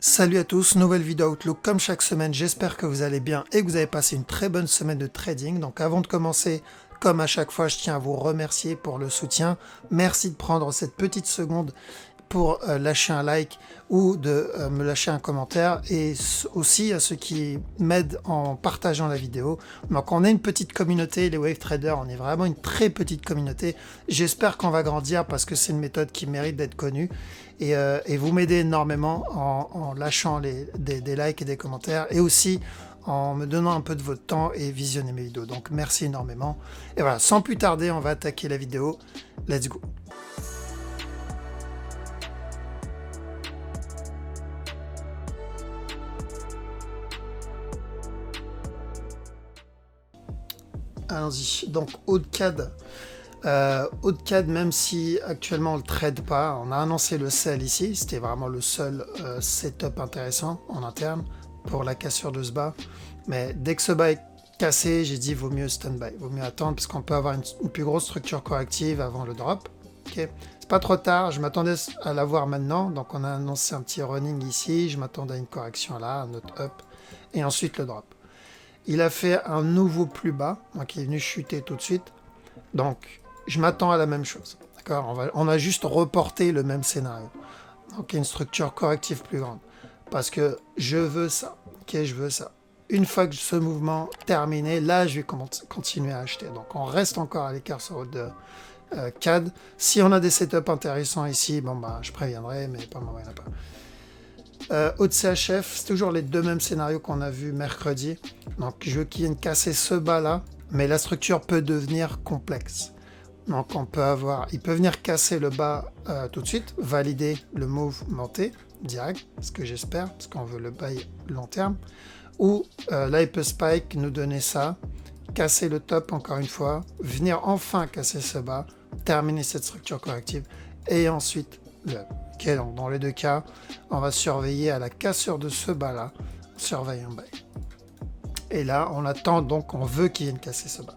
Salut à tous, nouvelle vidéo Outlook comme chaque semaine, j'espère que vous allez bien et que vous avez passé une très bonne semaine de trading. Donc avant de commencer, comme à chaque fois, je tiens à vous remercier pour le soutien. Merci de prendre cette petite seconde pour lâcher un like ou de me lâcher un commentaire, et aussi à ceux qui m'aident en partageant la vidéo. Donc on est une petite communauté, les wave traders, on est vraiment une très petite communauté. J'espère qu'on va grandir parce que c'est une méthode qui mérite d'être connue, et vous m'aidez énormément en lâchant des likes et des commentaires, et aussi en me donnant un peu de votre temps et visionner mes vidéos. Donc merci énormément. Et voilà, sans plus tarder, on va attaquer la vidéo. Let's go. Allons-y. Donc Aude-CAD, même si actuellement on ne le trade pas, on a annoncé le sell ici, c'était vraiment le seul setup intéressant en interne pour la cassure de ce bas. Mais dès que ce bas est cassé, j'ai dit vaut mieux stand-by, vaut mieux attendre parce qu'on peut avoir une plus grosse structure corrective avant le drop. Okay. C'est pas trop tard, je m'attendais à l'avoir maintenant, donc on a annoncé un petit running ici, je m'attendais à une correction là, un autre up, et ensuite le drop. Il a fait un nouveau plus bas, donc il est venu chuter tout de suite. Donc, je m'attends à la même chose. D'accord, on a juste reporté le même scénario. Donc, une structure corrective plus grande. Parce que je veux ça. Ok, je veux ça. Une fois que ce mouvement terminé, là, je vais continuer à acheter. Donc, on reste encore à l'écart sur de CAD. Si on a des setups intéressants ici, bon, bah, je préviendrai, mais pas moi, il n'y en a pas. Haut de CHF, c'est toujours les deux mêmes scénarios qu'on a vu mercredi. Donc je veux qu'il vienne casser ce bas là, mais la structure peut devenir complexe. Donc il peut venir casser le bas tout de suite, valider le move monté direct, ce que j'espère, parce qu'on veut le buy long terme. Ou là il peut spike, nous donner ça, casser le top encore une fois, venir enfin casser ce bas, terminer cette structure corrective, et ensuite le up. Ok, donc dans les deux cas, on va surveiller à la cassure de ce bas là, surveille un buy. Et là, on attend, donc on veut qu'il vienne casser ce bas.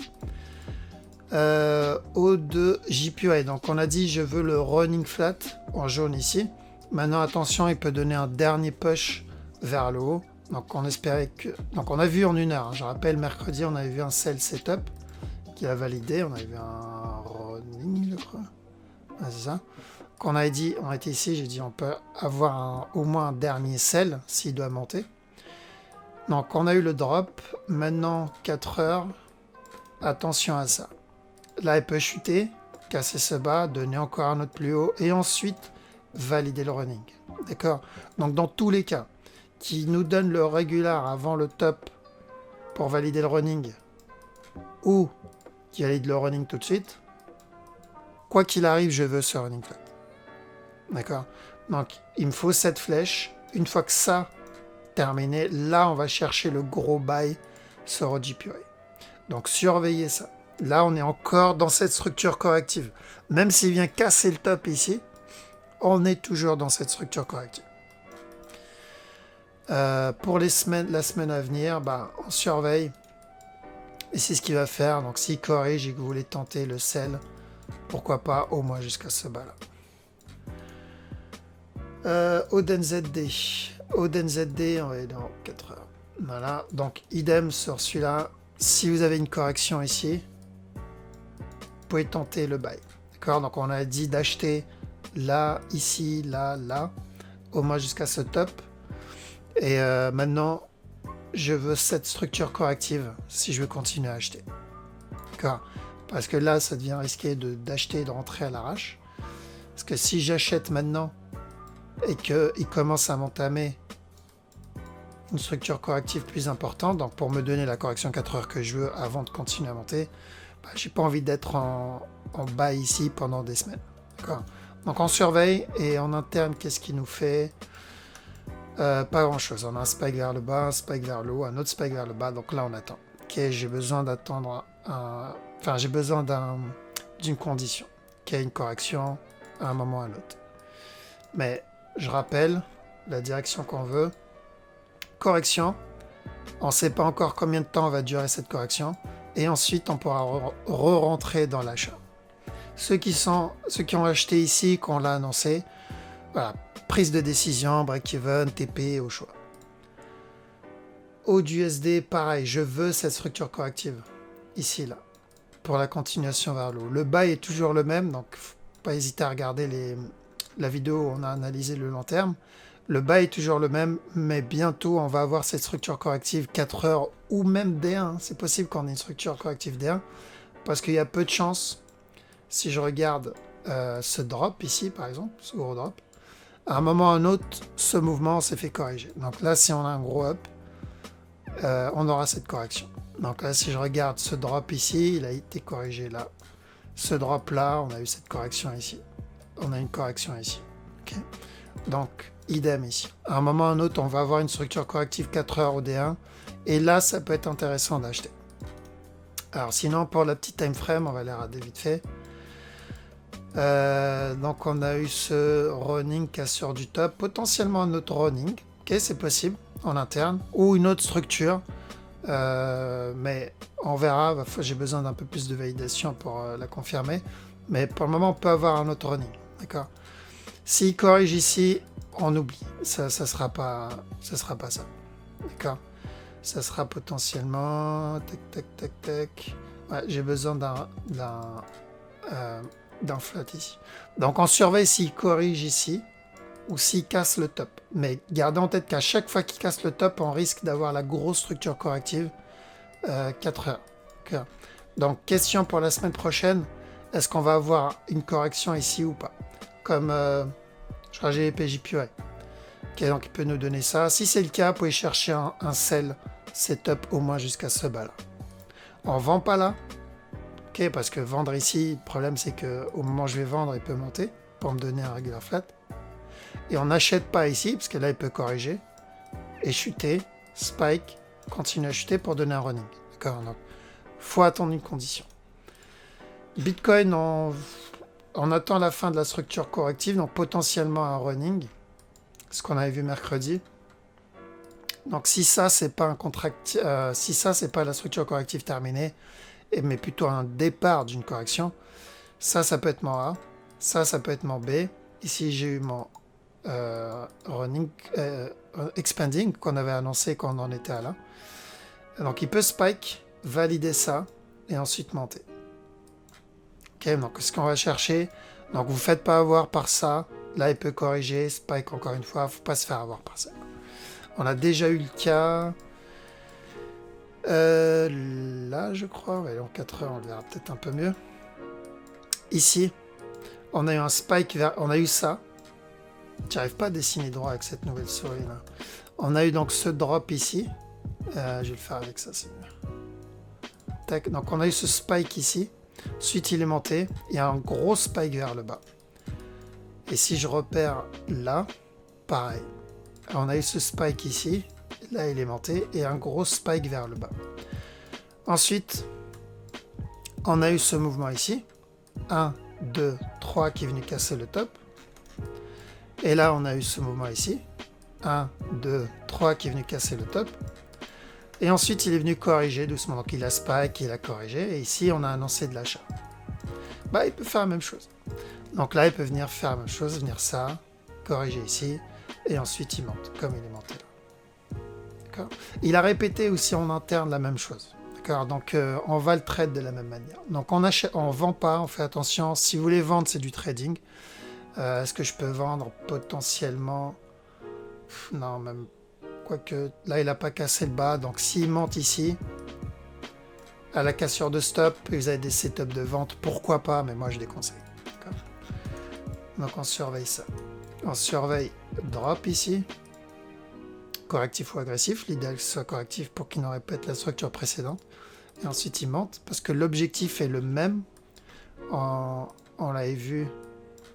O2 JPY, donc on a dit je veux le running flat en jaune ici. Maintenant attention, il peut donner un dernier push vers le haut. Donc on espérait que, donc on a vu en une heure, hein, je rappelle mercredi on avait vu un sell setup qui a validé, on avait vu un running je crois, ah, c'est ça. Qu'on avait dit, on était ici, j'ai dit on peut avoir au moins un dernier sell s'il doit monter. Donc on a eu le drop, maintenant 4 heures, attention à ça. Là il peut chuter, casser ce bas, donner encore un autre plus haut, et ensuite valider le running. D'accord? Donc dans tous les cas, qui nous donne le régular avant le top pour valider le running, ou qui valide le running tout de suite, quoi qu'il arrive, je veux ce running flat. D'accord? Donc, il me faut cette flèche. Une fois que ça terminé, là, on va chercher le gros buy sur JPY. Donc, surveillez ça. Là, on est encore dans cette structure corrective. Même s'il vient casser le top ici, on est toujours dans cette structure corrective. Pour la semaine à venir, bah, on surveille. Et c'est ce qu'il va faire. Donc, s'il corrige et que vous voulez tenter le sell, pourquoi pas au moins jusqu'à ce bas-là. OdenZD, on va aller dans 4 heures. Voilà, donc idem sur celui-là. Si vous avez une correction ici, vous pouvez tenter le buy. D'accord, donc on a dit d'acheter là, ici, là, là, au moins jusqu'à ce top. Et maintenant, je veux cette structure corrective si je veux continuer à acheter. D'accord, parce que là, ça devient risqué d'acheter et de rentrer à l'arrache. Parce que si j'achète maintenant et qu'il commence à m'entamer une structure corrective plus importante, donc pour me donner la correction 4 heures que je veux avant de continuer à monter, bah, j'ai pas envie d'être en bas ici pendant des semaines. Donc on surveille, et en interne, qu'est-ce qu'il nous fait? Pas grand chose. On a un spike vers le bas, un spike vers le haut, un autre spike vers le bas, donc là on attend. Ok, j'ai besoin d'attendre j'ai besoin d'une condition, qu'il y ait une correction à un moment ou à l'autre. Mais je rappelle la direction qu'on veut. Correction. On ne sait pas encore combien de temps va durer cette correction. Et ensuite, on pourra re-rentrer dans l'achat. Ceux qui ont acheté ici, qu'on l'a annoncé, voilà, prise de décision, break-even, TP au choix. AUD-USD, pareil, je veux cette structure corrective, ici, là, pour la continuation vers le haut. Le bas est toujours le même, donc faut pas hésiter à regarder la vidéo où on a analysé le long terme. Le bas est toujours le même, mais bientôt, on va avoir cette structure corrective 4 heures ou même D1. C'est possible qu'on ait une structure corrective D1, parce qu'il y a peu de chances, si je regarde ce drop ici, par exemple, ce gros drop, à un moment ou à un autre, ce mouvement s'est fait corriger. Donc là, si on a un gros up, on aura cette correction. Donc là, si je regarde ce drop ici, il a été corrigé là. Ce drop là, on a eu cette correction ici. On a une correction ici. Okay. Donc, idem ici. À un moment ou à un autre, on va avoir une structure corrective 4 heures au D1. Et là, ça peut être intéressant d'acheter. Alors sinon, pour la petite time frame, on va les regarder vite fait. Donc on a eu ce running cassure du top, potentiellement un autre running. Ok, c'est possible en interne. Ou une autre structure. Mais on verra, j'ai besoin d'un peu plus de validation pour la confirmer. Mais pour le moment, on peut avoir un autre running. D'accord. S'il corrige ici, on oublie. Ça sera pas ça. D'accord. Ça sera potentiellement... Tac. Ouais, j'ai besoin d'un flat ici. Donc on surveille s'il corrige ici ou s'il casse le top. Mais gardez en tête qu'à chaque fois qu'il casse le top, on risque d'avoir la grosse structure corrective 4 heures. Okay. Donc question pour la semaine prochaine, est-ce qu'on va avoir une correction ici ou pas? Comme je crois que j'ai PJPY. Okay, donc il peut nous donner ça. Si c'est le cas, vous pouvez chercher un sell setup au moins jusqu'à ce bas là. On vend pas là. Okay, parce que vendre ici, le problème c'est qu'au moment où je vais vendre, il peut monter pour me donner un regular flat. Et on n'achète pas ici, parce que là il peut corriger. Et chuter, spike, continuer à chuter pour donner un running. D'accord. Donc faut attendre une condition. Bitcoin, on attend la fin de la structure corrective, donc potentiellement un running. Ce qu'on avait vu mercredi. Donc si ça c'est pas un contract, si ça c'est pas la structure corrective terminée, mais plutôt un départ d'une correction, ça peut être mon A, ça peut être mon B. Ici j'ai eu mon running expanding qu'on avait annoncé quand on en était à là. Donc il peut spike, valider ça et ensuite monter. Ok, donc ce qu'on va chercher, donc vous faites pas avoir par ça. Là, il peut corriger, spike encore une fois, faut pas se faire avoir par ça. On a déjà eu le cas. Là, je crois, ouais, en 4 heures, on le verra peut-être un peu mieux. Ici, on a eu un spike vers. On a eu ça. J'arrive pas à dessiner droit avec cette nouvelle souris là. On a eu donc ce drop ici. Je vais le faire avec ça, c'est mieux. Tac, donc on a eu ce spike ici. Ensuite, il est monté. Il y a un gros spike vers le bas. Et si je repère là, pareil. On a eu ce spike ici. Là, il est monté. Et un gros spike vers le bas. Ensuite, on a eu ce mouvement ici. 1, 2, 3 qui est venu casser le top. Et là, on a eu ce mouvement ici. 1, 2, 3 qui est venu casser le top. Et ensuite, il est venu corriger doucement. Donc, il a spike, il a corrigé. Et ici, on a annoncé de l'achat. Bah, il peut faire la même chose. Donc là, il peut venir faire la même chose, venir ça, corriger ici, et ensuite il monte, comme il est monté là. D'accord. Il a répété aussi en interne la même chose. D'accord. Donc on va le trade de la même manière. Donc on achète, on vend pas, on fait attention. Si vous voulez vendre, c'est du trading. Est-ce que je peux vendre potentiellement? Non, même. Quoique là, il n'a pas cassé le bas. Donc s'il monte ici, à la cassure de stop, et vous avez des setups de vente, pourquoi pas, mais moi je déconseille. Donc on surveille ça. On surveille drop ici. Correctif ou agressif. L'idéal que ce soit correctif pour qu'il ne répète la structure précédente. Et ensuite il monte. Parce que l'objectif est le même. On l'avait vu.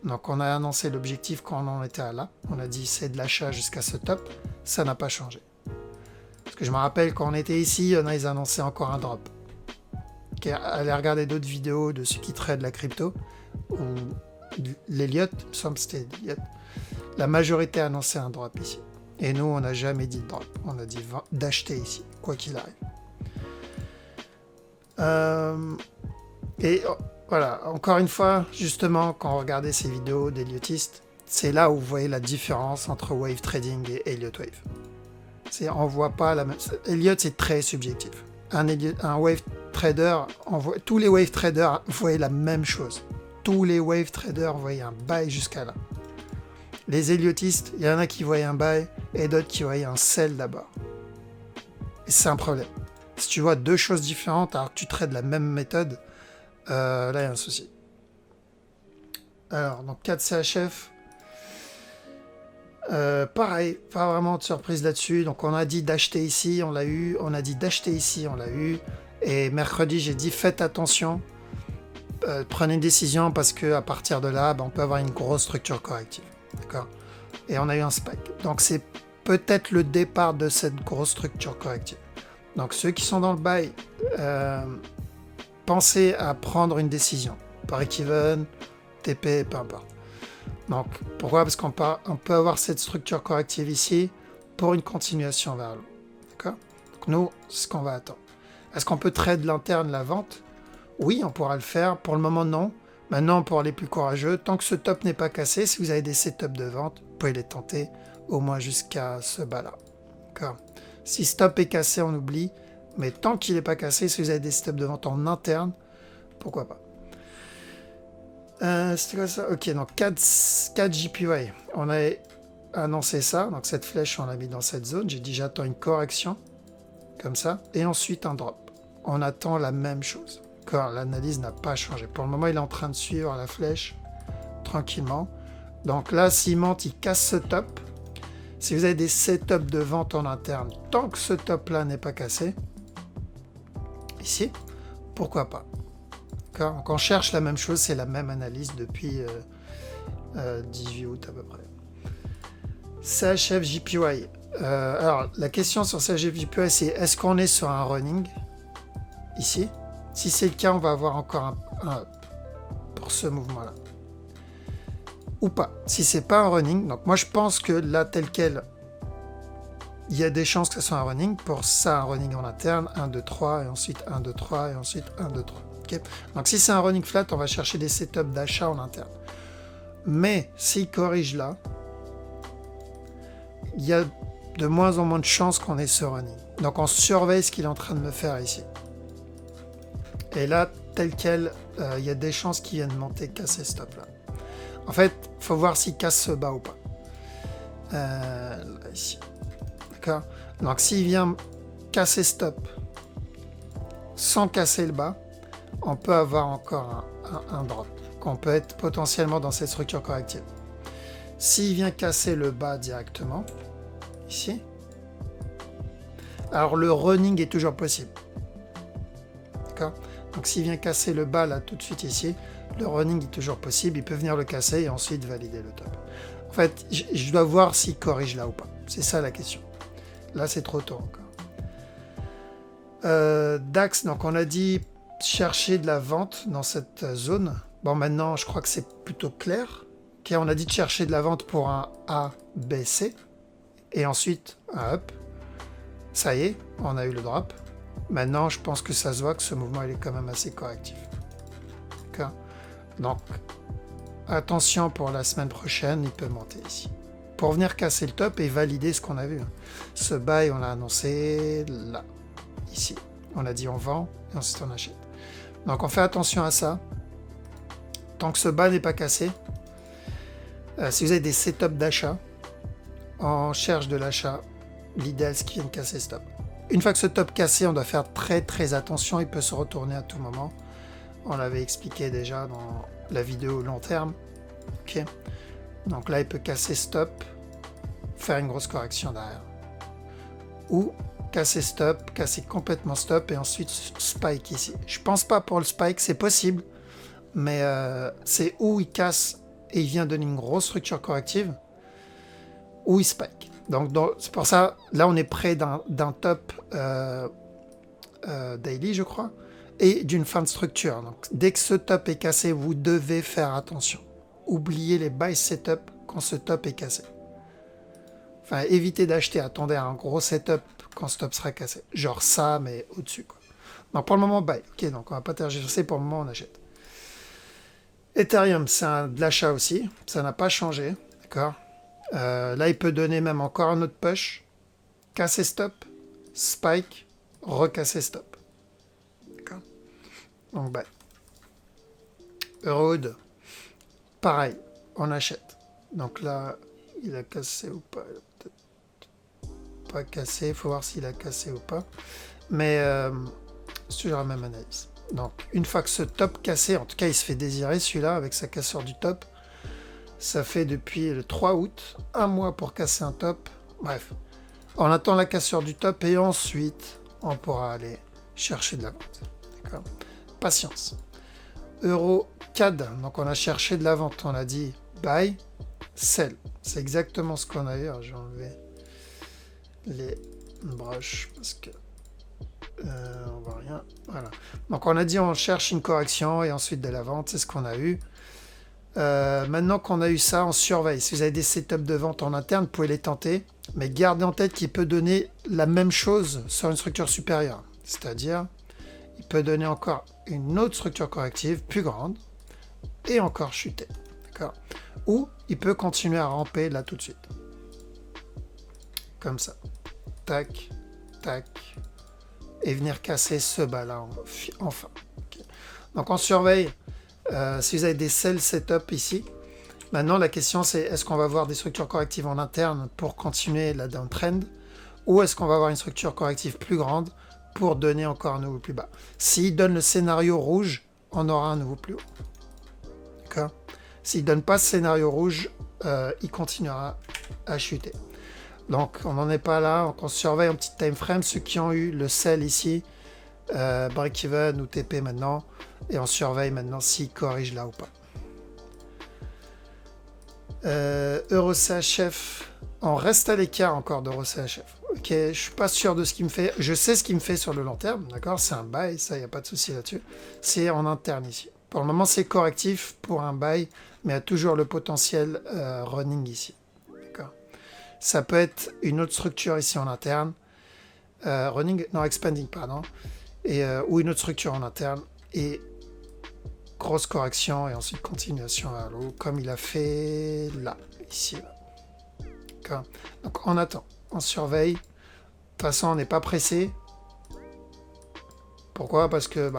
Donc on a annoncé l'objectif quand on en était à là. On a dit c'est de l'achat jusqu'à ce top. Ça n'a pas changé. Parce que je me rappelle quand on était ici, ils annonçaient encore un drop. Okay, allez regarder d'autres vidéos de ceux qui traitent la crypto. Ou l'Elliott, il me semble que c'était l'Elliott. La majorité a annoncé un drop ici. Et nous, on n'a jamais dit de drop. On a dit d'acheter ici, quoi qu'il arrive. Et voilà, encore une fois, justement, quand on regardait ces vidéos d'Elliotistes, c'est là où vous voyez la différence entre wave trading et Elliott wave. On voit pas la même. Elliott, c'est très subjectif. Un wave trader, tous les wave traders voyaient la même chose. Tous les wave traders voyaient un buy jusqu'à là. Les Elliotistes, il y en a qui voyaient un buy et d'autres qui voyaient un sell d'abord. Et c'est un problème. Si tu vois deux choses différentes alors que tu trades la même méthode, là il y a un souci. Alors, donc 4 CHF. Pareil, pas vraiment de surprise là-dessus. Donc on a dit d'acheter ici, on l'a eu. On a dit d'acheter ici, on l'a eu. Et mercredi, j'ai dit faites attention. Prenez une décision parce qu'à partir de là, on peut avoir une grosse structure corrective. D'accord. Et on a eu un spike. Donc c'est peut-être le départ de cette grosse structure corrective. Donc ceux qui sont dans le buy, pensez à prendre une décision. Break-even, TP, peu importe. Donc pourquoi? Parce qu'on peut avoir cette structure corrective ici pour une continuation vers le haut. D'accord. Donc nous, c'est ce qu'on va attendre. Est-ce qu'on peut trade l'interne, la vente? Oui, on pourra le faire. Pour le moment, non. Maintenant, pour les plus courageux, tant que ce top n'est pas cassé, si vous avez des setups de vente, vous pouvez les tenter au moins jusqu'à ce bas-là. D'accord. Si ce top est cassé, on oublie. Mais tant qu'il n'est pas cassé, si vous avez des setups de vente en interne, pourquoi pas. C'était quoi ça? Ok, donc 4 JPY. On a annoncé ça. Donc cette flèche, on l'a mis dans cette zone. J'ai dit j'attends une correction. Comme ça. Et ensuite un drop. On attend la même chose. L'analyse n'a pas changé. Pour le moment, il est en train de suivre la flèche tranquillement. Donc là, s'il monte, il casse ce top. Si vous avez des setups de vente en interne, tant que ce top-là n'est pas cassé, ici, pourquoi pas. Donc on cherche la même chose, c'est la même analyse depuis 18 août à peu près. CHF JPY. Alors, la question sur CHF JPY, c'est est-ce qu'on est sur un running ici? Si c'est le cas, on va avoir encore un up pour ce mouvement-là. Ou pas. Si c'est pas un running, donc moi je pense que là, tel quel, il y a des chances que ce soit un running. Pour ça, un running en interne, 1, 2, 3, et ensuite 1, 2, 3, et ensuite 1, 2, 3. Okay. Donc si c'est un running flat, on va chercher des setups d'achat en interne. Mais s'il corrige là, il y a de moins en moins de chances qu'on ait ce running. Donc on surveille ce qu'il est en train de me faire ici. Et là, tel quel, il y a des chances qu'il vienne monter, casser ce stop là. En fait, il faut voir s'il casse ce bas ou pas. Là, ici. D'accord. Donc s'il vient casser stop sans casser le bas, on peut avoir encore un drop. On peut être potentiellement dans cette structure corrective. S'il vient casser le bas directement, ici, alors le running est toujours possible. D'accord. Donc s'il vient casser le bas là tout de suite ici, le running est toujours possible, il peut venir le casser et ensuite valider le top. En fait, je dois voir s'il corrige là ou pas. C'est ça la question. Là, c'est trop tôt encore. DAX, donc on a dit chercher de la vente dans cette zone. Bon, maintenant, je crois que c'est plutôt clair. Okay, on a dit de chercher de la vente pour un A, B, C. Et ensuite, un up. Ça y est, on a eu le drop. Maintenant, je pense que ça se voit que ce mouvement, il est quand même assez correctif. Okay. Donc, attention pour la semaine prochaine, il peut monter ici. Pour venir casser le top et valider ce qu'on a vu. Ce buy, on l'a annoncé là, ici. On a dit on vend et ensuite on achète. Donc, on fait attention à ça. Tant que ce bas n'est pas cassé, si vous avez des setups d'achat, on cherche de l'achat. L'idéal, c'est qu'il vienne casser ce top. Une fois que ce top cassé, on doit faire très très attention. Il peut se retourner à tout moment. On l'avait expliqué déjà dans la vidéo long terme. Ok. Donc là, il peut casser stop, faire une grosse correction derrière. Ou casser stop, casser complètement stop et ensuite spike ici. Je pense pas pour le spike, c'est possible. Mais c'est où il casse et il vient donner une grosse structure corrective, ou il spike. Donc c'est pour ça, là on est près d'un top daily, je crois, et d'une fin de structure. Donc dès que ce top est cassé, vous devez faire attention. Oubliez les buy setup quand ce top est cassé. Enfin, évitez d'acheter, attendez à un gros setup quand ce top sera cassé. Genre ça, mais au-dessus, quoi. Donc pour le moment, buy. Ok, donc on va pas tergiverser, pour le moment on achète. Ethereum, c'est de l'achat aussi, ça n'a pas changé. D'accord. Là, il peut donner même encore un autre push. Casser stop, spike, recasser stop. D'accord. Donc, bah. Eurohood, pareil, on achète. Donc là, il a cassé ou pas. Il a peut-être pas cassé. Il faut voir s'il a cassé ou pas. Mais c'est toujours la même analyse. Donc, une fois que ce top cassé, en tout cas, il se fait désirer celui-là avec sa cassure du top. Ça fait depuis le 3 août, un mois pour casser un top. Bref, on attend la cassure du top et ensuite, on pourra aller chercher de la vente. D'accord. Patience. Euro CAD, donc on a cherché de la vente. On a dit buy, sell. C'est exactement ce qu'on a eu. Alors, je vais enlever les broches parce que on voit rien. Voilà. Donc on a dit on cherche une correction et ensuite de la vente. C'est ce qu'on a eu. Maintenant qu'on a eu ça, on surveille. Si vous avez des setups de vente en interne, vous pouvez les tenter, mais gardez en tête qu'il peut donner la même chose sur une structure supérieure. C'est-à-dire, il peut donner encore une autre structure corrective plus grande et encore chuter. D'accord. Ou il peut continuer à ramper là tout de suite. Comme ça. Tac, tac. Et venir casser ce bas-là enfin. Okay. Donc on surveille. Si vous avez des sell setup ici, maintenant la question c'est est-ce qu'on va avoir des structures correctives en interne pour continuer la downtrend ou est-ce qu'on va avoir une structure corrective plus grande pour donner encore un nouveau plus bas. S'il donne le scénario rouge, on aura un nouveau plus haut. D'accord. S'il ne donne pas ce scénario rouge, il continuera à chuter. Donc on n'en est pas là, donc on surveille en petit time frame ceux qui ont eu le sell ici, break-even ou TP maintenant. Et on surveille maintenant s'il corrige là ou pas. EuroCHF, on reste à l'écart encore d'EuroCHF. Ok, je suis pas sûr de ce qu'il me fait. Je sais ce qu'il me fait sur le long terme, d'accord. C'est un buy, ça, il n'y a pas de souci là-dessus. C'est en interne ici. Pour le moment, c'est correctif pour un buy, mais il y a toujours le potentiel running ici. D'accord. Ça peut être une autre structure ici en interne. Running, non, expanding, pardon. Ou une autre structure en interne. Et grosse correction et ensuite continuation vers le haut comme il a fait là, ici. Là. Donc on attend, on surveille. De toute façon, on n'est pas pressé. Pourquoi? Parce que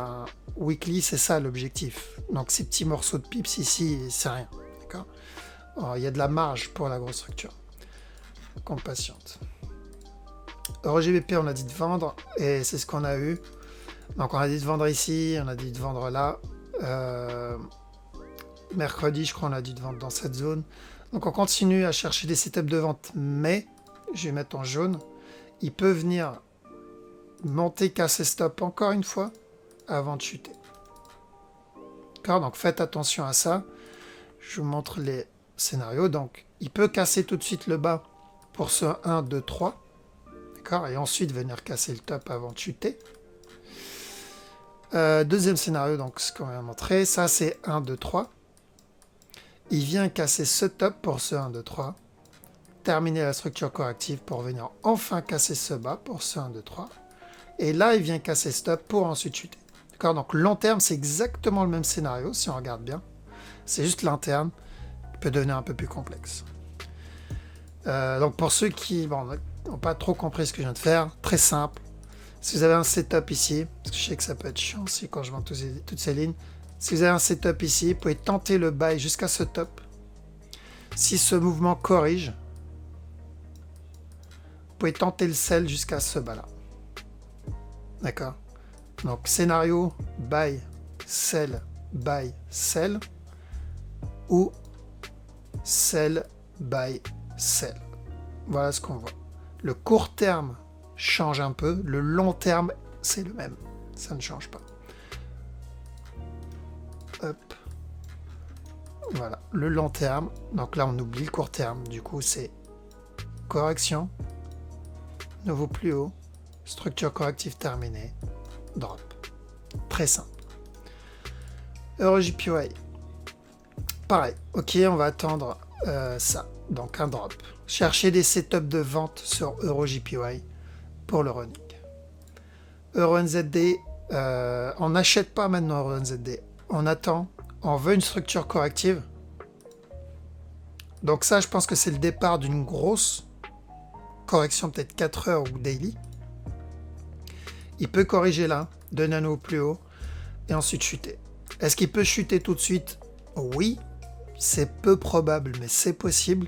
weekly, c'est ça l'objectif. Donc ces petits morceaux de pips ici, c'est rien. D'accord. Alors, il y a de la marge pour la grosse structure. Donc on patiente. EuroGBP, on a dit de vendre et c'est ce qu'on a eu. Donc on a dit de vendre ici, on a dit de vendre là. Mercredi, je crois, on a dit de vendre dans cette zone. Donc on continue à chercher des setups de vente, mais je vais mettre en jaune. Il peut venir monter, casser stop encore une fois avant de chuter. D'accord, donc faites attention à ça. Je vous montre les scénarios. Donc il peut casser tout de suite le bas pour ce 1, 2, 3. D'accord, et ensuite venir casser le top avant de chuter. Deuxième scénario, donc ce qu'on vient de montrer, ça c'est 1, 2, 3. Il vient casser ce top pour ce 1, 2, 3. Terminer la structure corrective pour venir enfin casser ce bas pour ce 1, 2, 3. Et là, il vient casser stop pour ensuite chuter. D'accord. Donc long terme, c'est exactement le même scénario si on regarde bien. C'est juste l'interne qui peut devenir un peu plus complexe. Donc pour ceux qui n'ont pas trop compris ce que je viens de faire, très simple. Si vous avez un setup ici, parce que je sais que ça peut être chiant aussi quand je vends toutes ces lignes. Si vous avez un setup ici, vous pouvez tenter le buy jusqu'à ce top. Si ce mouvement corrige, vous pouvez tenter le sell jusqu'à ce bas-là. D'accord. Donc scénario, buy, sell, ou sell, buy, sell. Voilà ce qu'on voit. Le court terme change un peu, le long terme, c'est le même. Ça ne change pas. Hop. Voilà, le long terme. Donc là, on oublie le court terme. Du coup, c'est correction, nouveau plus haut, structure corrective terminée, drop. Très simple. EuroJPY. Pareil. Ok, on va attendre ça. Donc un drop. Chercher des setups de vente sur EuroJPY pour le running. EuroNZD, on n'achète pas maintenant EuroNZD. On attend. On veut une structure corrective. Donc ça, je pense que c'est le départ d'une grosse correction, peut-être 4 heures ou daily. Il peut corriger là, 2 nanos plus haut, et ensuite chuter. Est-ce qu'il peut chuter tout de suite? Oui, c'est peu probable, mais c'est possible.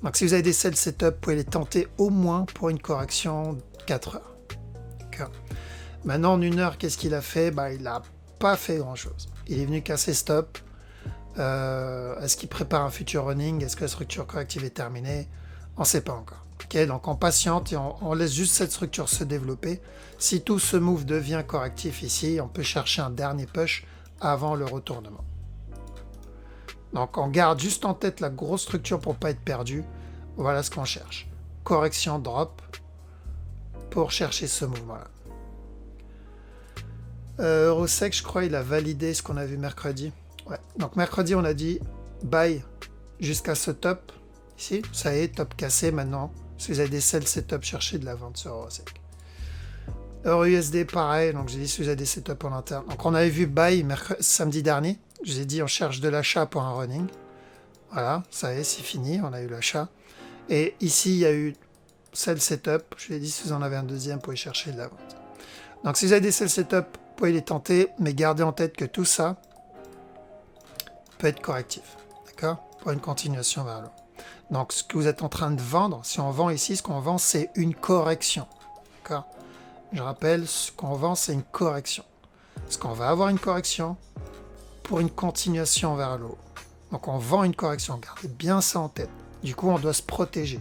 Donc si vous avez des sell setup, vous pouvez les tenter au moins pour une correction de 4 heures. Okay. Maintenant, en 1 heure, qu'est-ce qu'il a fait? Il n'a pas fait grand-chose. Il est venu casser stop. Est-ce qu'il prépare un futur running? Est-ce que la structure corrective est terminée? On ne sait pas encore. Okay, donc on patiente et on laisse juste cette structure se développer. Si tout ce move devient correctif ici, on peut chercher un dernier push avant le retournement. Donc on garde juste en tête la grosse structure pour ne pas être perdu. Voilà ce qu'on cherche. Correction drop pour chercher ce mouvement-là. Eurosec, je crois, il a validé ce qu'on a vu mercredi. Ouais. Donc mercredi, on a dit buy jusqu'à ce top. Ici, ça y est, top cassé maintenant. Si vous avez des sell setup, cherchez de la vente sur Eurosec. EURUSD, pareil. Donc j'ai dit si vous avez des setups en interne. Donc on avait vu buy samedi dernier. Je vous ai dit on cherche de l'achat pour un running. Voilà, ça y est, c'est fini. On a eu l'achat. Et ici, il y a eu sell setup. Je vous ai dit si vous en avez un deuxième, vous pouvez chercher de la vente. Donc si vous avez des sell setup, vous pouvez les tenter, mais gardez en tête que tout ça peut être correctif. D'accord? Pour une continuation vers le haut. Donc ce que vous êtes en train de vendre, si on vend ici, ce qu'on vend, c'est une correction. D'accord? Je rappelle, ce qu'on vend, c'est une correction. Parce qu'on va avoir une correction pour une continuation vers le haut. Donc on vend une correction, gardez bien ça en tête. Du coup, on doit se protéger.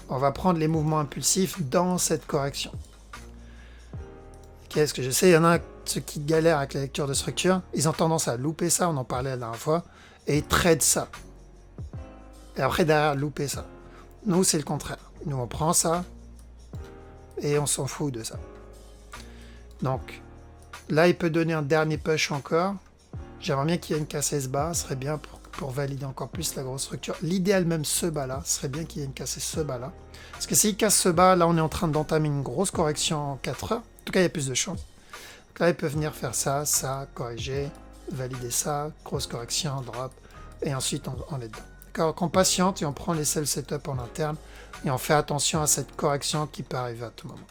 On va prendre les mouvements impulsifs dans cette correction. Qu'est-ce que je sais, il y en a ceux qui galèrent avec la lecture de structure, ils ont tendance à louper ça, on en parlait la dernière fois, et ils tradent ça. Et après, derrière, louper ça. Nous, c'est le contraire. Nous, on prend ça, et on s'en fout de ça. Donc, là, il peut donner un dernier push encore. J'aimerais bien qu'il y ait une cassette bas, ce serait bien pour valider encore plus la grosse structure. L'idéal même, ce bas-là, ce serait bien qu'il y ait une cassette ce bas-là. Parce que s'il casse ce bas, là, on est en train d'entamer une grosse correction en 4 heures. En tout cas, il y a plus de chance. Donc là, il peut venir faire ça, ça, corriger, valider ça, grosse correction, drop, et ensuite on est dedans. D'accord? Donc on patiente et on prend les sell setup en interne et on fait attention à cette correction qui peut arriver à tout moment.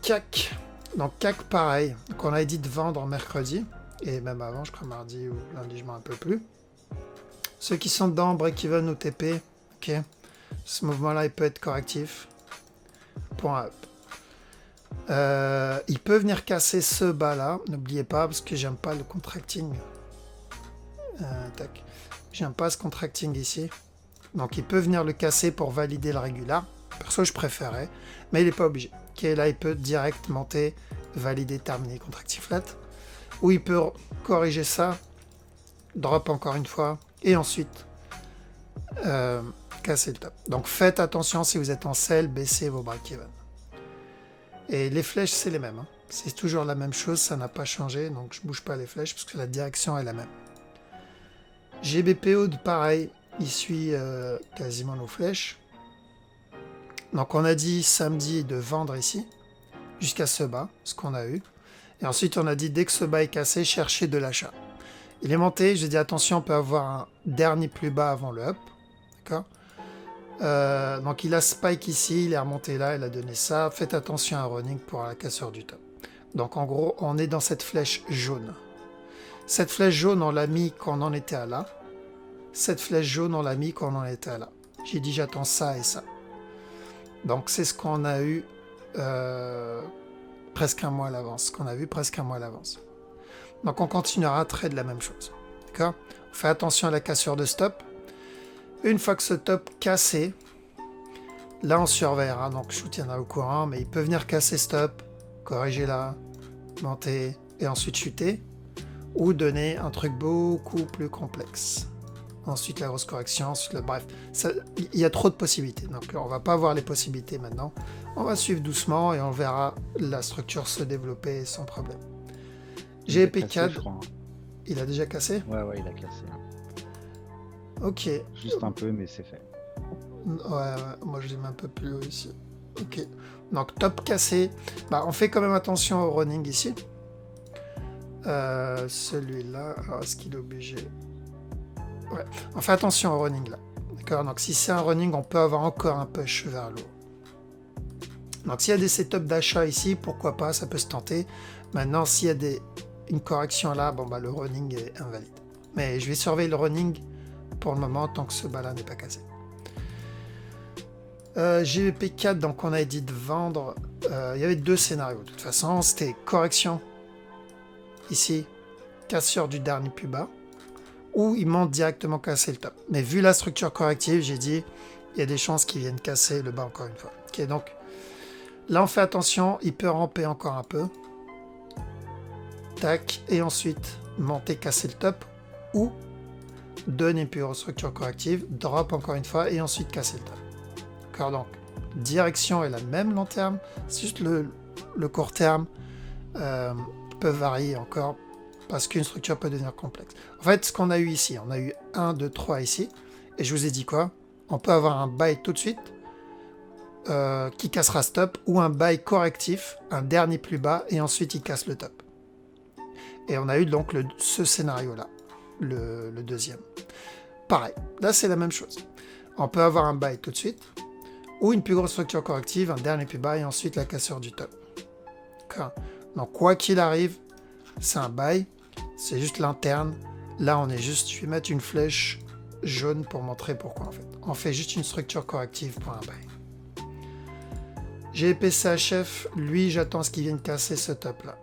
CAC. Donc CAC, pareil. Donc on avait dit de vendre mercredi, et même avant, je crois mardi ou lundi, je ne me rappelle plus. Ceux qui sont dedans, break-even ou TP, ok. Ce mouvement-là, il peut être correctif. Point up. Il peut venir casser ce bas là, n'oubliez pas, parce que j'aime pas le contracting. J'aime pas ce contracting ici. Donc il peut venir le casser pour valider le régular. Perso, je préférais, mais il n'est pas obligé. Okay, là, il peut direct monter, valider, terminer contracting flat. Ou il peut corriger ça, drop encore une fois, et ensuite casser le top. Donc faites attention si vous êtes en sell, baissez vos break-even. Et les flèches, c'est les mêmes. Hein. C'est toujours la même chose, ça n'a pas changé. Donc je ne bouge pas les flèches parce que la direction est la même. GBPO, pareil, il suit quasiment nos flèches. Donc on a dit samedi de vendre ici, jusqu'à ce bas, ce qu'on a eu. Et ensuite on a dit dès que ce bas est cassé, chercher de l'achat. Il est monté, j'ai dit attention, on peut avoir un dernier plus bas avant le up. D'accord? Donc il a spike ici, il est remonté là, il a donné ça. Faites attention à un running pour la cassure du top. Donc en gros, on est dans cette flèche jaune. Cette flèche jaune, on l'a mis quand on en était à là. Cette flèche jaune, on l'a mis quand on en était à là. J'ai dit j'attends ça et ça. Donc c'est ce qu'on a eu presque un mois à l'avance. Qu'on a vu presque un mois à l'avance. Donc on continuera à trade la même chose. D'accord? On fait attention à la cassure de stop. Une fois que ce top cassé, là on surveillera, donc je vous tiendrai au courant, mais il peut venir casser stop, corriger là, monter et ensuite chuter, ou donner un truc beaucoup plus complexe. Ensuite la grosse correction, ensuite le bref, il y a trop de possibilités, donc on va pas voir les possibilités maintenant, on va suivre doucement et on verra la structure se développer sans problème. GP4, il a déjà cassé? Ouais, il a cassé. Ok. Juste un peu, mais c'est fait. Ouais, moi je l'ai mis un peu plus haut ici. Ok. Donc top cassé. Bah, on fait quand même attention au running ici. Celui-là, alors est-ce qu'il est obligé? Ouais. On fait attention au running là. D'accord. Donc si c'est un running, on peut avoir encore un push vers le haut. Donc s'il y a des setups d'achat ici, pourquoi pas, ça peut se tenter. Maintenant, s'il y a une correction là, bon bah le running est invalide. Mais je vais surveiller le running pour le moment tant que ce bas là n'est pas cassé. GBP 4, donc on a dit de vendre. Il y avait deux scénarios. De toute façon, c'était correction ici, cassure du dernier plus bas, ou il monte directement casser le top. Mais vu la structure corrective, j'ai dit il y a des chances qu'ils viennent casser le bas encore une fois. Ok, donc là on fait attention, il peut ramper encore un peu. Tac, et ensuite monter, casser le top, ou donner une plus grosse structure corrective, drop encore une fois, et ensuite casser le top. D'accord, donc direction est la même long terme, c'est juste le court terme peut varier encore parce qu'une structure peut devenir complexe. En fait, ce qu'on a eu ici, on a eu 1, 2, 3 ici, et je vous ai dit quoi? On peut avoir un buy tout de suite qui cassera stop, ou un buy correctif, un dernier plus bas, et ensuite il casse le top. Et on a eu donc ce scénario-là, le deuxième. Pareil, là c'est la même chose. On peut avoir un buy tout de suite, ou une plus grosse structure corrective, un dernier plus bas, et ensuite la cassure du top. D'accord. Donc quoi qu'il arrive, c'est un buy, c'est juste l'interne. Là on est juste, je vais mettre une flèche jaune pour montrer pourquoi en fait. On fait juste une structure corrective pour un buy. GPCHF, lui j'attends ce qu'il vienne casser ce top là.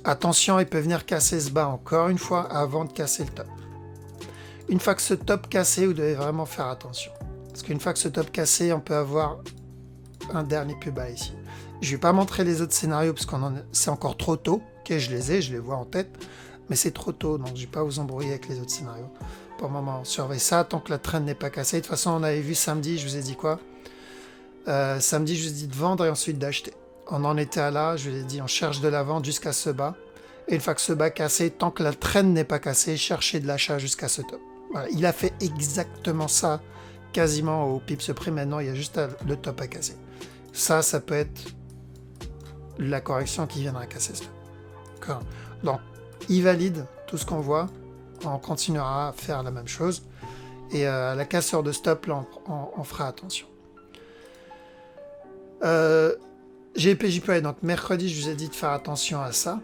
Attention, il peut venir casser ce bas encore une fois avant de casser le top. Une fois que ce top cassé, vous devez vraiment faire attention. Parce qu'une fois que ce top cassé, on peut avoir un dernier plus bas ici. Je ne vais pas montrer les autres scénarios parce que c'est encore trop tôt. Ok, je les vois en tête, mais c'est trop tôt, donc je ne vais pas vous embrouiller avec les autres scénarios. Pour le moment, on surveille ça tant que la trend n'est pas cassée. De toute façon, on avait vu samedi, je vous ai dit quoi? Samedi, je vous ai dit de vendre et ensuite d'acheter. On en était à là, je vous ai dit, on cherche de la vente jusqu'à ce bas. Et une fois que ce bas cassé, tant que la trend n'est pas cassée, cherchez de l'achat jusqu'à ce top. Voilà, il a fait exactement ça quasiment au pips près. Maintenant, il y a juste le top à casser. Ça peut être la correction qui viendra casser ça. D'accord. Donc, il valide tout ce qu'on voit. On continuera à faire la même chose. Et à la cassure de stop, là, on fera attention. GPJPI, donc mercredi, je vous ai dit de faire attention à ça.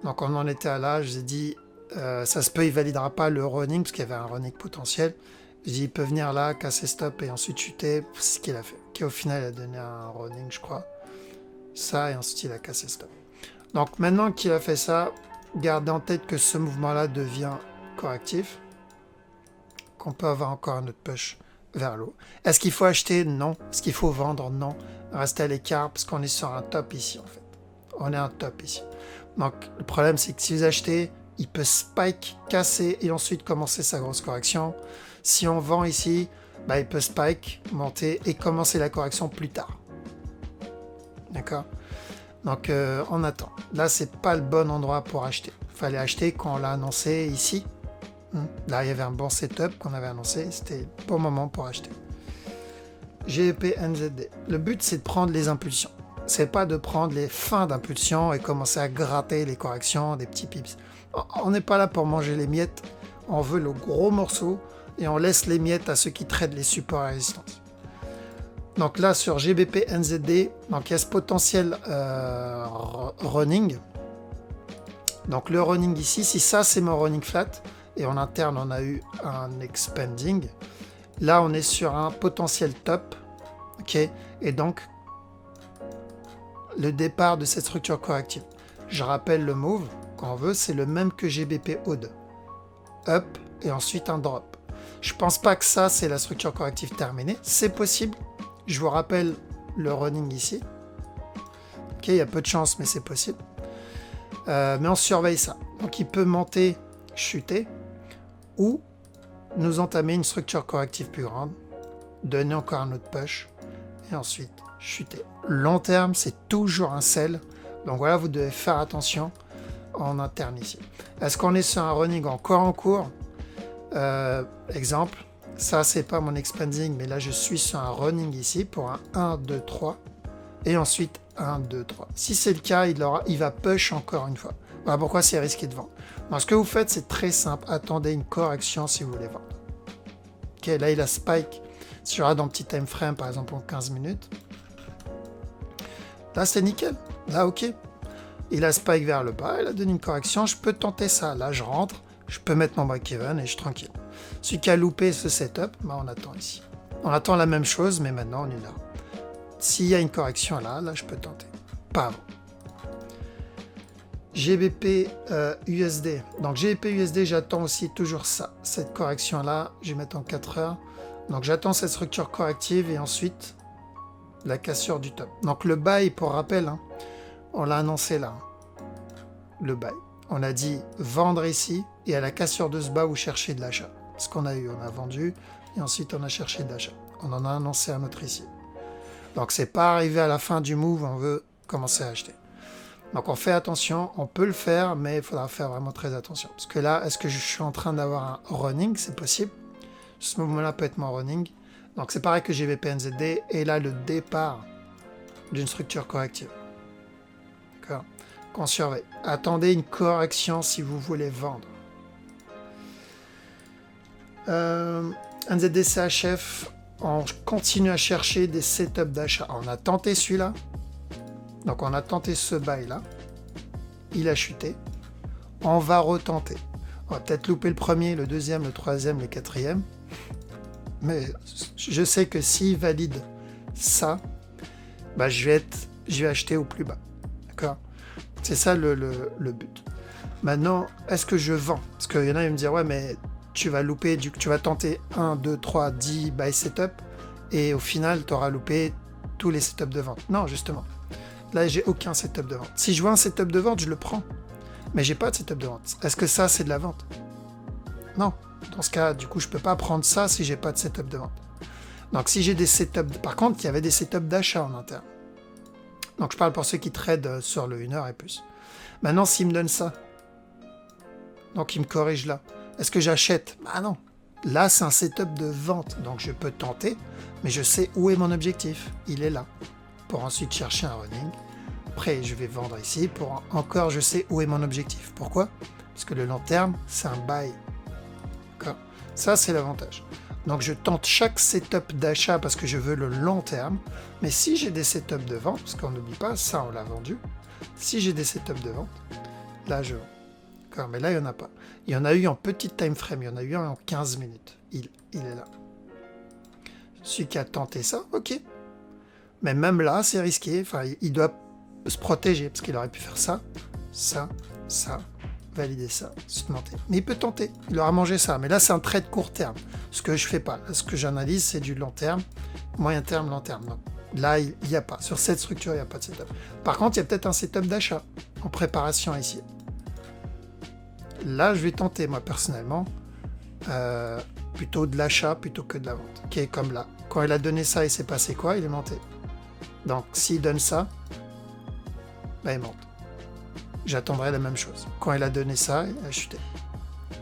Donc, on en était à là. Je vous ai dit, ça se peut, il validera pas le running, parce qu'il y avait un running potentiel. Je dis, il peut venir là, casser stop et ensuite chuter. C'est ce qu'il a fait. Qui au final, il a donné un running, je crois. Ça, et ensuite, il a cassé stop. Donc, maintenant qu'il a fait ça, gardez en tête que ce mouvement-là devient correctif. Qu'on peut avoir encore un autre push vers l'eau. Est-ce qu'il faut acheter? Non. Est-ce qu'il faut vendre? Non. Restez à l'écart parce qu'on est sur un top ici, en fait. On est un top ici. Donc, le problème, c'est que si vous achetez, il peut spike, casser et ensuite commencer sa grosse correction. Si on vend ici, bah, il peut spike, monter et commencer la correction plus tard. D'accord? Donc, on attend. Là, c'est pas le bon endroit pour acheter. Il fallait acheter quand on l'a annoncé ici. Là, il y avait un bon setup qu'on avait annoncé. C'était le bon moment pour acheter. GEP NZD. Le but, c'est de prendre les impulsions. C'est pas de prendre les fins d'impulsion et commencer à gratter les corrections des petits pips. On n'est pas là pour manger les miettes. On veut le gros morceau et on laisse les miettes à ceux qui traitent les supports à résistance. Donc là, sur GBP NZD, donc il y a ce potentiel running. Donc le running ici, si ça c'est mon running flat, et en interne on a eu un expanding, là on est sur un potentiel top, ok, et donc le départ de cette structure corrective. Je rappelle le move qu'on veut, c'est le même que GBP Odd, up et ensuite un drop. Je pense pas que ça c'est la structure corrective terminée, c'est possible. Je vous rappelle le running ici. Ok, il y a peu de chance, mais c'est possible. Mais on surveille ça. Donc il peut monter, chuter, ou nous entamer une structure corrective plus grande, donner encore un autre push, et ensuite chuter. Long terme, c'est toujours un sell. Donc voilà, vous devez faire attention en interne ici. Est-ce qu'on est sur un running encore en cours? Exemple, ça c'est pas mon expanding, mais là je suis sur un running ici pour un 1, 2, 3, et ensuite 1, 2, 3. Si c'est le cas, il va push encore une fois. Voilà pourquoi c'est risqué de vendre. Donc, ce que vous faites, c'est très simple. Attendez une correction si vous voulez vendre. Ok, là, il a spike. Si je regarde dans petit time frame, par exemple, en 15 minutes. Là, c'est nickel. Là, ok. Il a spike vers le bas, il a donné une correction. Je peux tenter ça. Là, je rentre. Je peux mettre mon break-even et je suis tranquille. Celui qui a loupé ce setup, bah, on attend ici. On attend la même chose, mais maintenant en 1 heure. S'il y a une correction là, je peux tenter. Pas avant. GBP USD. Donc GBP USD, j'attends aussi toujours ça. Cette correction-là, je vais mettre en 4 heures. Donc j'attends cette structure corrective et ensuite la cassure du top. Donc le buy, pour rappel, hein, on l'a annoncé là. Le buy. On a dit vendre ici et à la cassure de ce bas, vous cherchez de l'achat. Ce qu'on a eu, on a vendu et ensuite on a cherché de l'achat. On en a annoncé un autre ici. Donc c'est pas arrivé à la fin du move, on veut commencer à acheter. Donc on fait attention, on peut le faire, mais il faudra faire vraiment très attention. Parce que là, est-ce que je suis en train d'avoir un running? C'est possible. Ce mouvement-là peut être mon running. Donc c'est pareil que GBP NZD. Et là, le départ d'une structure corrective. D'accord? Qu'on surveille. Attendez une correction si vous voulez vendre. NZD CHF, on continue à chercher des setups d'achat. On a tenté celui-là. Donc on a tenté ce buy là. Il a chuté. On va retenter. On va peut-être louper le premier, le deuxième, le troisième, le quatrième. Mais je sais que s'il valide ça, bah je vais acheter au plus bas. D'accord? C'est ça le but. Maintenant, est-ce que je vends? Parce qu'il y en a qui me disent ouais, mais tu vas louper, tu vas tenter 1, 2, 3, 10 buy setup et au final, tu auras loupé tous les setups de vente. Non, justement. Là, j'ai aucun setup de vente. Si je vois un setup de vente, je le prends. Mais j'ai pas de setup de vente. Est-ce que ça, c'est de la vente? Non. Dans ce cas, du coup, je peux pas prendre ça si j'ai pas de setup de vente. Donc, si j'ai des setups... Par contre, il y avait des setups d'achat en interne. Donc, je parle pour ceux qui tradent sur le 1 heure et plus. Maintenant, s'il me donne ça, donc il me corrige là. Est-ce que j'achète? Ah non. Là, c'est un setup de vente. Donc, je peux tenter, mais je sais où est mon objectif. Il est là. Pour ensuite chercher un running. Après, je vais vendre ici. Pour encore, je sais où est mon objectif. Pourquoi? Parce que le long terme, c'est un buy. D'accord? Ça, c'est l'avantage. Donc, je tente chaque setup d'achat parce que je veux le long terme. Mais si j'ai des setups de vente, parce qu'on n'oublie pas, ça, on l'a vendu. Si j'ai des setups de vente, là, je vends. D'accord? Mais là, il n'y en a pas. Il y en a eu en petite time frame. Il y en a eu un en 15 minutes. Il est là. Celui qui a tenté ça, ok. Mais même là, c'est risqué. Enfin, il doit se protéger parce qu'il aurait pu faire ça, valider ça, se monter. Mais il peut tenter. Il aura mangé ça. Mais là, c'est un trade court terme. Ce que je fais pas. Ce que j'analyse, c'est du long terme, moyen terme, long terme. Donc, là, il n'y a pas. Sur cette structure, il n'y a pas de setup. Par contre, il y a peut-être un setup d'achat en préparation ici. Là, je vais tenter, moi, personnellement, plutôt de l'achat plutôt que de la vente. Qui est comme là. Quand il a donné ça, il s'est passé quoi? Il est monté. Donc, s'il donne ça, bah, il monte. J'attendrai la même chose. Quand il a donné ça, il a chuté.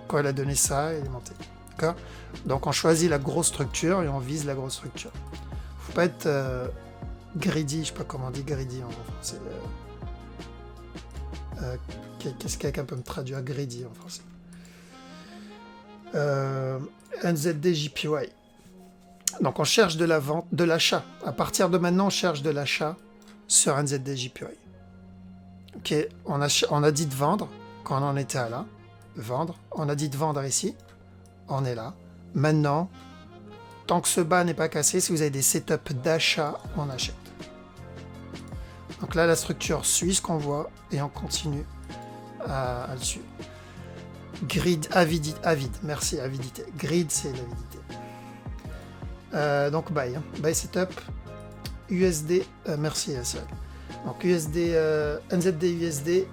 Quand il a donné ça, il est monté. D'accord? Donc, on choisit la grosse structure et on vise la grosse structure. Faut pas être greedy, je sais pas comment on dit greedy en français. Qu'est-ce que quelqu'un peut me traduire greedy en français? NZD JPY. Donc on cherche de la vente, de l'achat. À partir de maintenant, on cherche de l'achat sur NZD JPY. Ok, on a dit de vendre quand on en était à là. Vendre. On a dit de vendre ici. On est là. Maintenant, tant que ce bas n'est pas cassé, si vous avez des setups d'achat, on achète. Donc là, la structure suit ce qu'on voit et on continue à le suivre. Grid, avide. Merci, avidité. Grid, c'est l'avidité. Donc buy, hein. Buy setup USD, merci Yassel. Donc USD, NZD USD.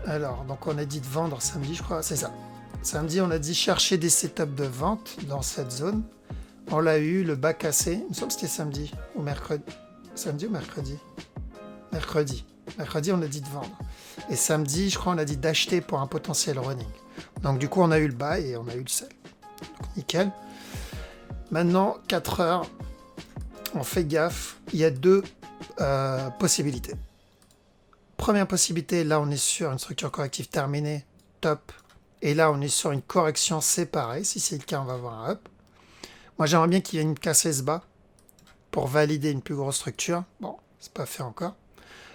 Alors, donc on a dit de vendre samedi, je crois, c'est ça. Samedi, on a dit chercher des setups de vente dans cette zone. On l'a eu, le bas cassé. Il me semble que c'était samedi ou mercredi. Samedi ou mercredi? Mercredi. Mercredi, on a dit de vendre. Et samedi, je crois, on a dit d'acheter pour un potentiel running. Donc du coup, on a eu le buy et on a eu le sell. Donc nickel. Maintenant, 4 heures, on fait gaffe. Il y a deux possibilités. première possibilité, là on est sur une structure corrective terminée, top. Et là on est sur une correction séparée. Si c'est le cas, on va avoir un up. Moi j'aimerais bien qu'il y ait une cassée ce bas pour valider une plus grosse structure. Bon, c'est pas fait encore.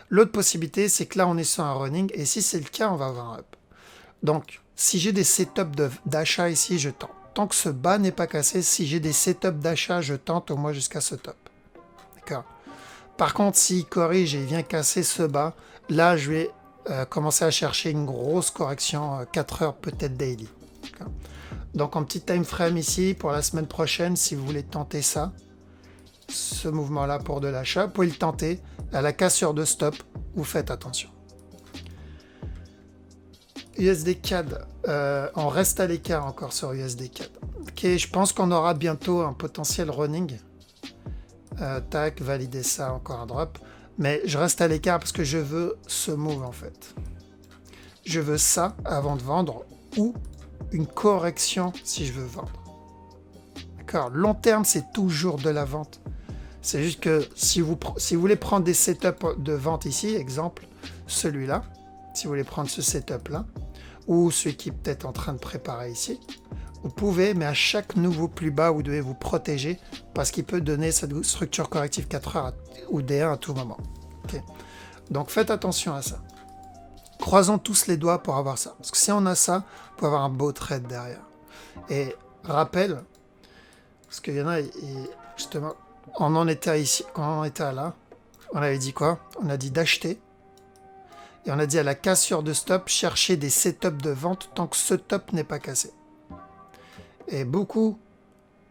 L'autre possibilité, c'est que là on est sur un running. Et si c'est le cas, on va avoir un up. Donc, si j'ai des setups d'achat ici, je tente. Tant que ce bas n'est pas cassé, si j'ai des setups d'achat, je tente au moins jusqu'à ce top. D'accord. Par contre, s'il corrige et il vient casser ce bas, là, je vais commencer à chercher une grosse correction, 4 heures peut-être daily. Donc, en petit time frame ici, pour la semaine prochaine, si vous voulez tenter ça, ce mouvement-là pour de l'achat, vous pouvez le tenter. À la cassure de stop, vous faites attention. USD CAD, on reste à l'écart encore sur USD CAD. Ok, je pense qu'on aura bientôt un potentiel running. Tac, valider ça, encore un drop. Mais je reste à l'écart parce que je veux ce move en fait. Je veux ça avant de vendre ou une correction si je veux vendre. D'accord, long terme, c'est toujours de la vente. C'est juste que si vous voulez prendre des setups de vente ici, exemple, celui-là, si vous voulez prendre ce setup-là, ou celui qui est peut-être en train de préparer ici, vous pouvez, mais à chaque nouveau plus bas, vous devez vous protéger parce qu'il peut donner cette structure corrective 4 heures ou D1 à tout moment. Okay. Donc faites attention à ça. Croisons tous les doigts pour avoir ça. Parce que si on a ça, on peut avoir un beau trade derrière. Et rappel, parce qu'il y en a, justement, on en était ici, quand on était là, on avait dit quoi? On a dit d'acheter. Et on a dit à la cassure de stop, chercher des setups de vente tant que ce top n'est pas cassé. Et beaucoup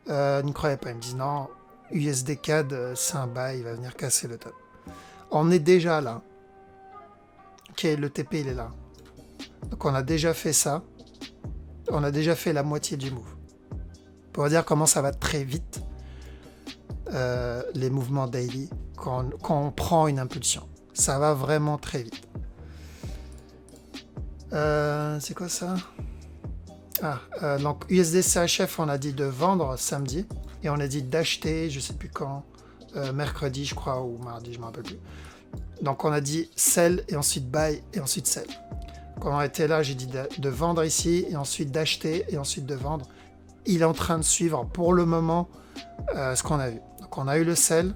ne croyaient pas. Ils me disent non, USD CAD, c'est un buy, il va venir casser le top. On est déjà là. Ok, le TP, il est là. Donc on a déjà fait ça. On a déjà fait la moitié du move. Pour dire comment ça va très vite, les mouvements daily, quand on prend une impulsion. Ça va vraiment très vite. C'est quoi ça? Donc USD CHF, on a dit de vendre samedi et on a dit d'acheter, je sais plus quand, mercredi je crois ou mardi, je me rappelle plus. Donc on a dit sell et ensuite buy et ensuite sell. Quand on était là, j'ai dit de vendre ici et ensuite d'acheter et ensuite de vendre. Il est en train de suivre pour le moment ce qu'on a vu. Donc on a eu le sell,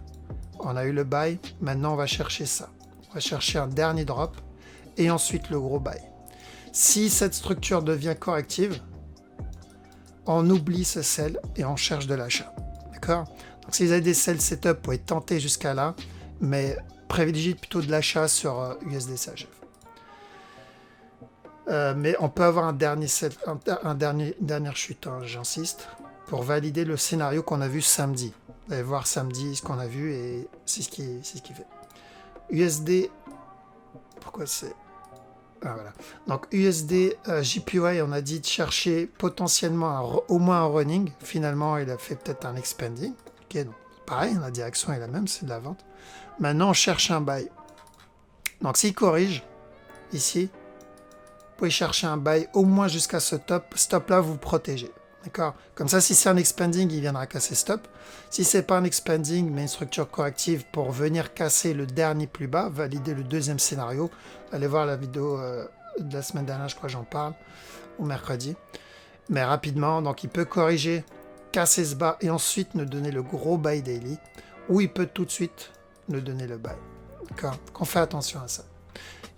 on a eu le buy, maintenant on va chercher ça. On va chercher un dernier drop et ensuite le gros buy. Si cette structure devient corrective, on oublie ce sell et on cherche de l'achat. D'accord? Donc si vous avez des sell setup, vous pouvez tenter jusqu'à là, mais privilégiez plutôt de l'achat sur USD CHF. Mais on peut avoir un dernier dernière chute, hein, j'insiste, pour valider le scénario qu'on a vu samedi. Vous allez voir samedi ce qu'on a vu et c'est ce qui fait. USD, pourquoi c'est... Ah, voilà. Donc USD JPY, on a dit de chercher potentiellement au moins un running. Finalement, il a fait peut-être un expanding. Okay, donc, pareil, la direction est la même, c'est de la vente. Maintenant, on cherche un buy. Donc s'il corrige, ici, vous pouvez chercher un buy au moins jusqu'à ce top. Stop là, vous vous protégez. D'accord? Comme ça, si c'est un expanding, il viendra casser stop. Si c'est pas un expanding, mais une structure corrective pour venir casser le dernier plus bas, valider le deuxième scénario, allez voir la vidéo de la semaine dernière, je crois que j'en parle, ou mercredi. Mais rapidement, donc il peut corriger, casser ce bas et ensuite nous donner le gros buy daily, ou il peut tout de suite nous donner le buy. D'accord? Donc on fait attention à ça.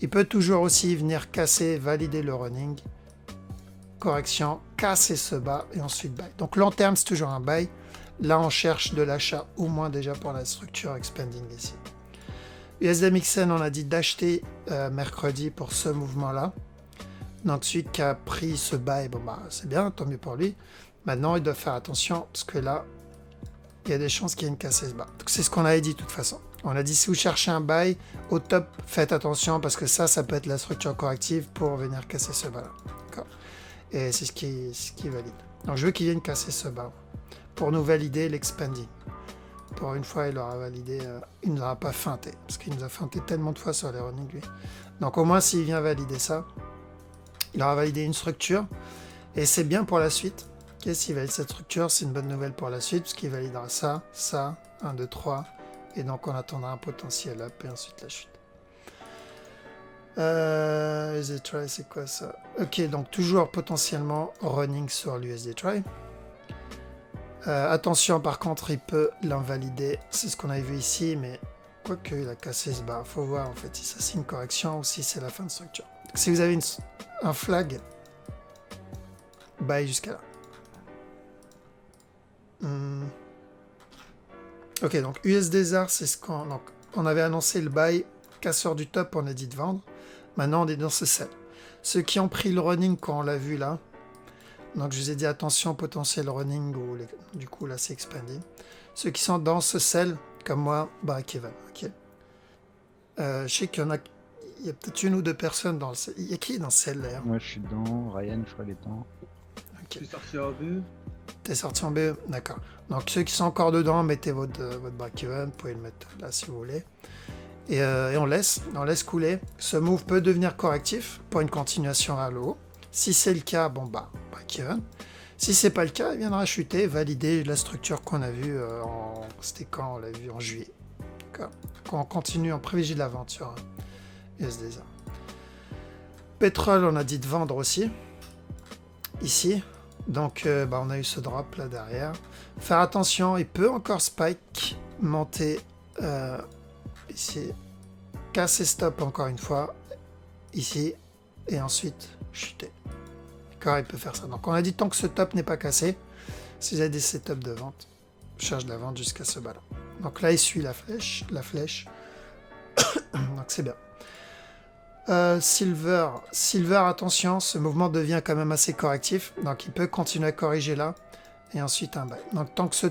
Il peut toujours aussi venir casser, valider le running, correction, casser ce bas et ensuite buy. Donc long terme, c'est toujours un buy. Là, on cherche de l'achat au moins déjà pour la structure expanding ici. USDMXN, on a dit d'acheter mercredi pour ce mouvement-là. Donc celui qui a pris ce buy, bon bah c'est bien, tant mieux pour lui. Maintenant, il doit faire attention parce que là, il y a des chances qu'il y ait une cassée ce bas. Donc c'est ce qu'on avait dit de toute façon. On a dit si vous cherchez un buy, au top, faites attention parce que ça peut être la structure corrective pour venir casser ce bas-là. D'accord? Et c'est ce qui valide. Donc je veux qu'il vienne casser ce bas pour nous valider l'expanding. Pour une fois, il aura validé, il ne l'aura pas feinté, parce qu'il nous a feinté tellement de fois sur les running lui. Donc au moins, s'il vient valider ça, il aura validé une structure, et c'est bien pour la suite. Okay, s'il valide cette structure, c'est une bonne nouvelle pour la suite, parce qu'il validera ça, 1, 2, 3, et donc on attendra un potentiel up, et ensuite la chute. USD Try, c'est quoi ça? Ok, donc toujours potentiellement running sur l'USD Try. Attention, par contre, il peut l'invalider. C'est ce qu'on avait vu ici, mais quoique il a cassé ce bar. Faut voir en fait si ça c'est une correction ou si c'est la fin de structure. Donc, si vous avez un flag, buy jusqu'à là. Ok, donc USD-ZAR, c'est ce qu'on... Donc, on avait annoncé le buy, casseur du top, on a dit de vendre. Maintenant, on est dans ce sell. Ceux qui ont pris le running quand on l'a vu là, donc je vous ai dit attention potentiel running, ou du coup là c'est expandé. Ceux qui sont dans ce sell, comme moi, break-even. Ok. Je sais qu'il y en a, il y a peut-être une ou deux personnes dans le sell. Il y a qui dans le sell d'ailleurs? Moi, je suis dedans. Ryan, je ferai les temps. Ok. Je suis sorti en BE. T'es sorti en BE, d'accord. Donc ceux qui sont encore dedans, mettez votre break-even, vous pouvez le mettre là si vous voulez. Et on laisse couler. Ce move peut devenir correctif pour une continuation à l'eau. Si c'est le cas, bon bah, break-even. Si c'est pas le cas, il viendra chuter, valider la structure qu'on a vue c'était quand? On l'a vu en juillet. D'accord. Quand on continue, on privilégie de la vente sur USD. Pétrole, on a dit de vendre aussi. Ici. Donc, on a eu ce drop là derrière. Faire attention, il peut encore spike, monter ici, casser stop encore une fois, ici, et ensuite chuter. D'accord, il peut faire ça. Donc, on a dit tant que ce top n'est pas cassé, si vous avez des setups de vente, je cherche de la vente jusqu'à ce bas là. Donc là, il suit la flèche. Donc, c'est bien. Silver, attention, ce mouvement devient quand même assez correctif, donc il peut continuer à corriger là, et ensuite un buy. Donc tant que ce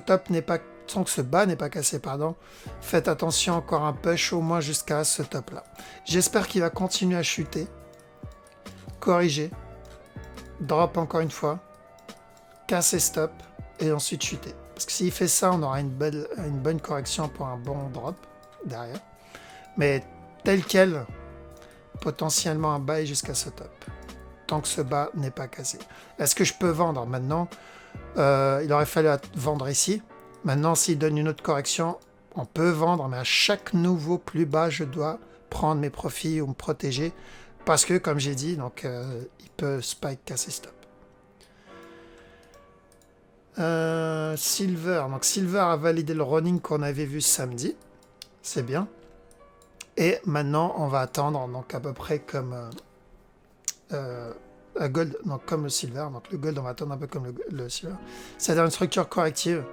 bas n'est pas cassé, pardon, faites attention, encore un push au moins jusqu'à ce top là. J'espère qu'il va continuer à chuter, corriger, drop encore une fois, casser stop, et ensuite chuter. Parce que s'il fait ça, on aura une bonne correction pour un bon drop derrière. Mais tel quel, potentiellement un buy jusqu'à ce top, tant que ce bas n'est pas cassé. Est-ce que je peux vendre maintenant? Il aurait fallu vendre ici. Maintenant, s'il donne une autre correction, on peut vendre, mais à chaque nouveau plus bas, je dois prendre mes profits ou me protéger, parce que, comme j'ai dit, donc, il peut spike, casser stop. Silver. Donc, Silver a validé le running qu'on avait vu samedi. C'est bien. Et maintenant, on va attendre, donc à peu près comme Gold, donc comme le Silver. Donc le Gold, on va attendre un peu comme le Silver. C'est-à-dire une structure corrective,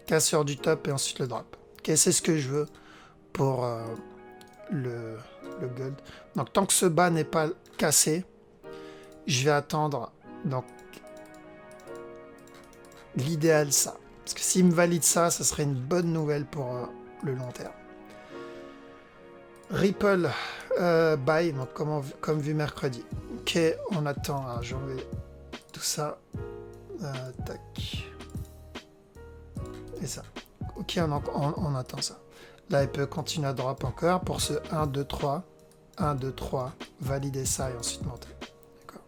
casseur du top et ensuite le drop. Okay, c'est ce que je veux pour le Gold. Donc tant que ce bas n'est pas cassé, je vais attendre. Donc l'idéal, ça. Parce que s'il me valide ça, ça serait une bonne nouvelle pour le long terme. Ripple buy, donc comme vu mercredi. Ok, on attend. Alors, j'enlève tout ça. Tac. Et ça. Ok, on attend ça. Là, il peut continuer à drop encore pour ce 1, 2, 3. 1, 2, 3. Valider ça et ensuite monter. D'accord.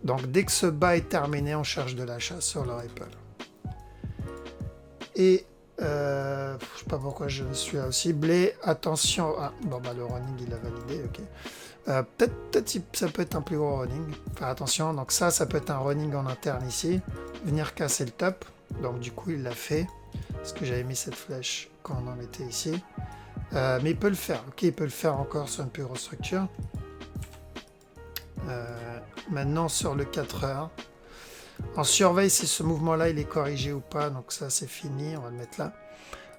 Donc, dès que ce bas est terminé, on cherche de l'achat sur le Ripple. Et je sais pas pourquoi je suis là aussi. Blé, attention. Ah, bon, bah, le running, il a validé, ok. Peut-être ça peut être un plus gros running. Faire attention. Donc, ça peut être un running en interne ici. Venir casser le top. Donc, du coup, il l'a fait. Parce que j'avais mis cette flèche quand on en était ici. Mais il peut le faire. Ok, il peut le faire encore sur une plus grosse structure. Maintenant, sur le 4 heures. On surveille si ce mouvement-là, il est corrigé ou pas. Donc ça, c'est fini. On va le mettre là.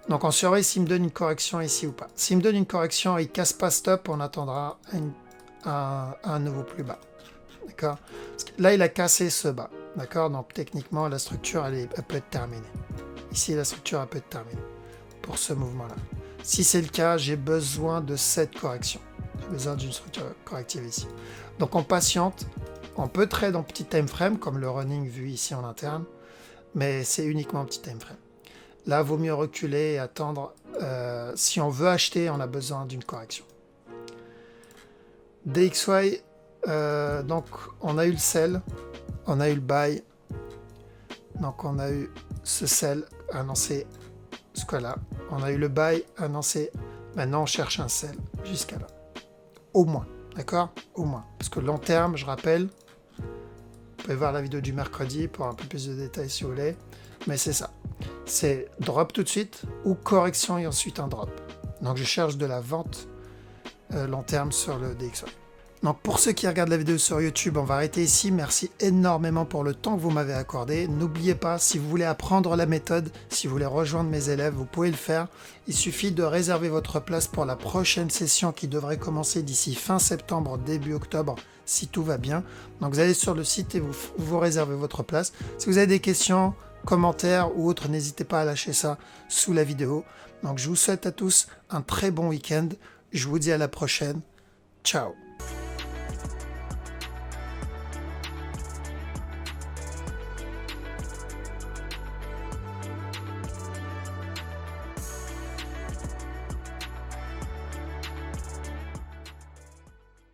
Donc on surveille s'il me donne une correction ici ou pas. S'il me donne une correction et il casse pas stop, on attendra un nouveau plus bas. D'accord? Là, il a cassé ce bas. D'accord? Donc techniquement, la structure, elle peut être terminée. Ici, la structure, elle peut être terminée pour ce mouvement-là. Si c'est le cas, j'ai besoin de cette correction. J'ai besoin d'une structure corrective ici. Donc on patiente. On peut trade en petit time frame, comme le running vu ici en interne, mais c'est uniquement en petit time frame. Là, il vaut mieux reculer et attendre. Si on veut acheter, on a besoin d'une correction. DXY, donc on a eu le sell, on a eu le buy, donc on a eu ce sell annoncé jusqu'à là, on a eu le buy annoncé, maintenant on cherche un sell jusqu'à là, au moins. D'accord? Au moins. Parce que long terme, je rappelle, vous pouvez voir la vidéo du mercredi pour un peu plus de détails si vous voulez. Mais c'est ça. C'est drop tout de suite ou correction et ensuite un drop. Donc je cherche de la vente long terme sur le DXY. Donc pour ceux qui regardent la vidéo sur YouTube, on va arrêter ici. Merci énormément pour le temps que vous m'avez accordé. N'oubliez pas, si vous voulez apprendre la méthode, si vous voulez rejoindre mes élèves, vous pouvez le faire. Il suffit de réserver votre place pour la prochaine session qui devrait commencer d'ici fin septembre, début octobre, si tout va bien. Donc vous allez sur le site et vous réservez votre place. Si vous avez des questions, commentaires ou autres, n'hésitez pas à lâcher ça sous la vidéo. Donc je vous souhaite à tous un très bon week-end. Je vous dis à la prochaine. Ciao.